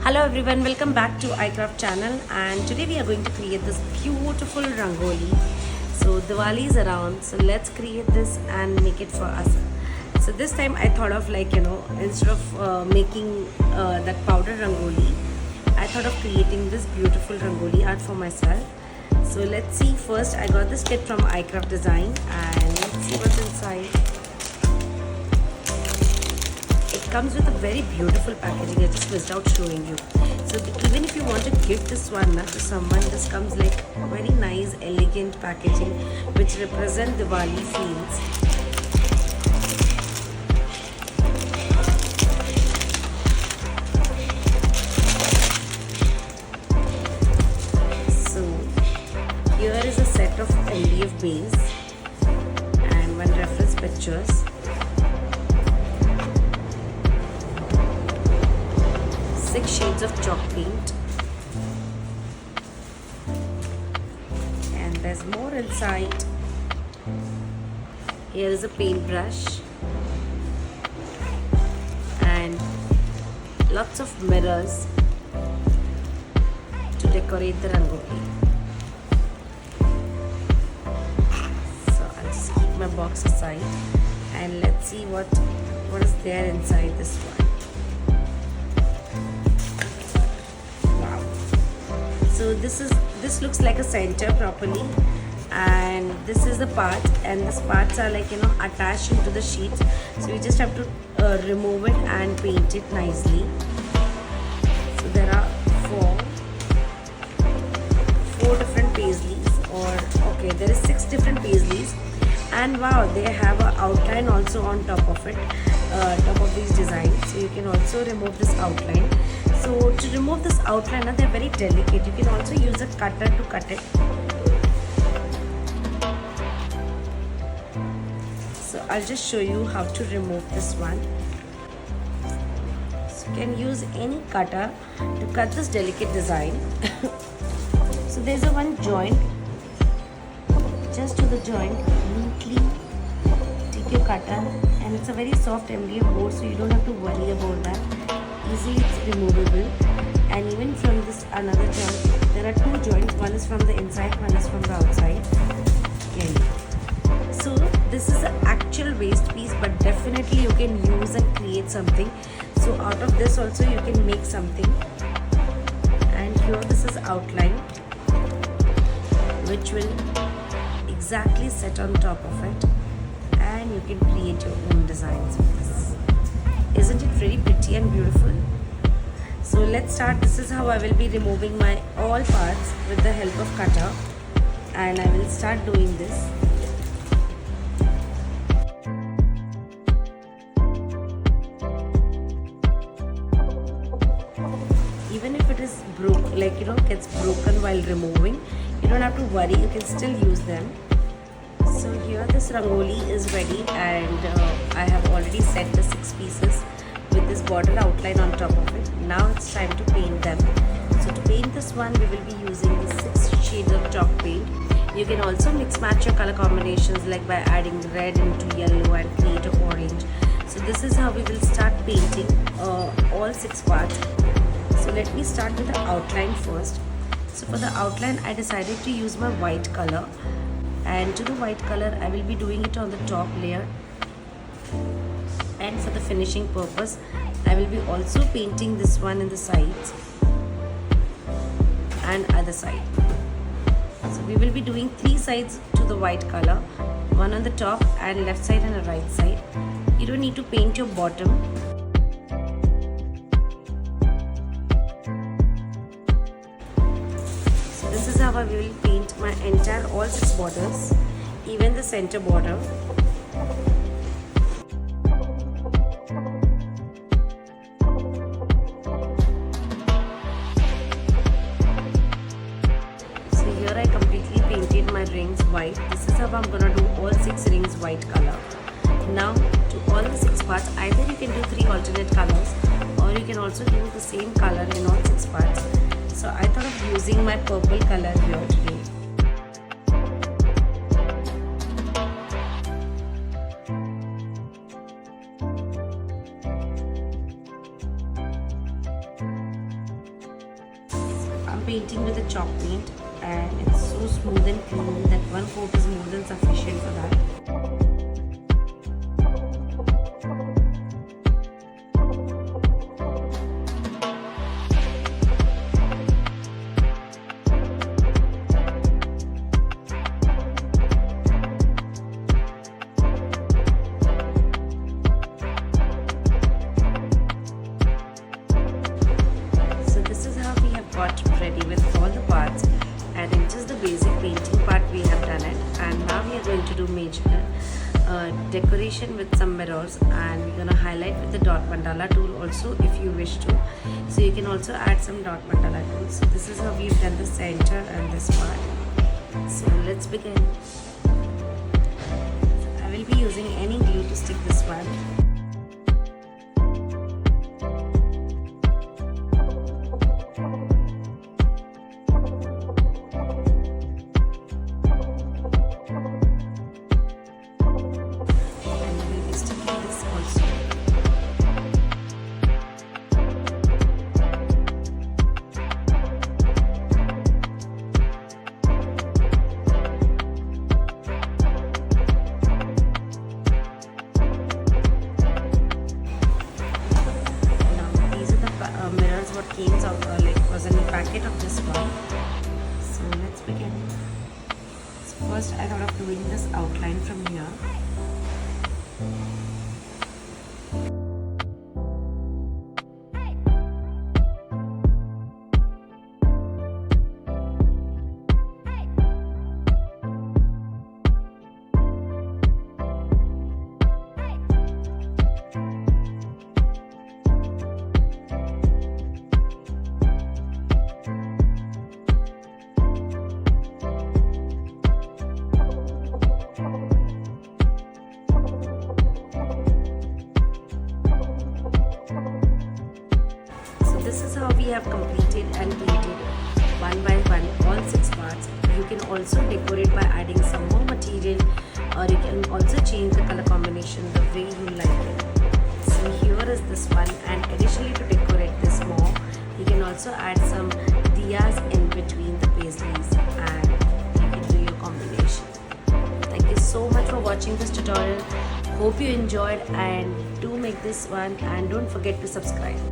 Hello everyone, welcome back to iCraft channel, and today we are going to create this beautiful rangoli. So Diwali is around, so let's create this and make it for us. So this time I thought of instead of making that powder rangoli, I thought of creating this beautiful rangoli art for myself. So let's see. First I got this kit from iCraft design, and let's see what's inside. Comes with a very beautiful packaging. I just missed out showing you. So even if you want to give this one to someone, this comes like very nice elegant packaging which represent Diwali feels. So here is a set of MDF base and one reference pictures. 6 shades of chalk paint, and there's more inside. Here is a paintbrush and lots of mirrors to decorate the rangoli. So I'll just keep my box aside and let's see what is there inside this one. So this looks like a center properly, and this is the part, and these parts are attached into the sheets. So you just have to remove it and paint it nicely. So there are four different paisleys, there is 6 different paisleys, and wow, they have an outline also on top of it, top of these designs. So you can also remove this outline. So to remove this outline, they're very delicate. You can also use a cutter to cut it. So I'll just show you how to remove this one. So you can use any cutter to cut this delicate design. So there's a one joint. Just to the joint, neatly take your cutter, and it's a very soft MDF board, so you don't have to worry about that. Easily it's removable. And even from this another joint, there are 2 joints. One is from the inside, one is from the outside. Okay. So this is an actual waste piece, but definitely you can use and create something. So out of this also you can make something. And here this is outline, which will exactly set on top of it, and you can create your own designs with this. Isn't it very pretty and beautiful? So let's start. This is how I will be removing my all parts with the help of cutter, and I will start doing this. Even if it is gets broken while removing, you don't have to worry, you can still use them. So here this rangoli is ready, and I have already set the 6 pieces with this border outline on top of it. Now it's time to paint them. So to paint this one, we will be using the 6 shades of chalk paint. You can also mix match your color combinations, like by adding red into yellow and create an orange. So this is how we will start painting all 6 parts. So let me start with the outline first. So for the outline, I decided to use my white color, and to the white color I will be doing it on the top layer, and for the finishing purpose I will be also painting this one in the sides and other side. So we will be doing 3 sides to the white color, one on the top and left side and a right side. You don't need to paint your bottom. This is how I will paint my entire all 6 borders, even the center border. So here I completely painted my rings white. This is how I'm gonna do all 6 rings white color. Now to all the 6 parts, either you can do 3 alternate colors, or you can also do the same color in all 6 parts. So I thought of using my purple color here today. I'm painting with a chalk paint, and it's so smooth and clean that one coat is more than sufficient for that. Got ready with all the parts, and in just the basic painting part we have done it, and now we are going to do major decoration with some mirrors, and we're going to highlight with the dot mandala tool also if you wish to. So you can also add some dot mandala tool. So this is how we've done the center and this part. So let's begin. I will be using any glue to stick this one. Mirrors what came out was in the packet of this one. So let's begin. So first I thought of doing this outline from here. This is how we have completed and painted one by one all 6 parts. You can also decorate by adding some more material, or you can also change the color combination the way you like it. So here is this one, and additionally to decorate this more, you can also add some diyas in between the paisleys, and you can do your combination. Thank you so much for watching this tutorial. Hope you enjoyed, and do make this one, and don't forget to subscribe.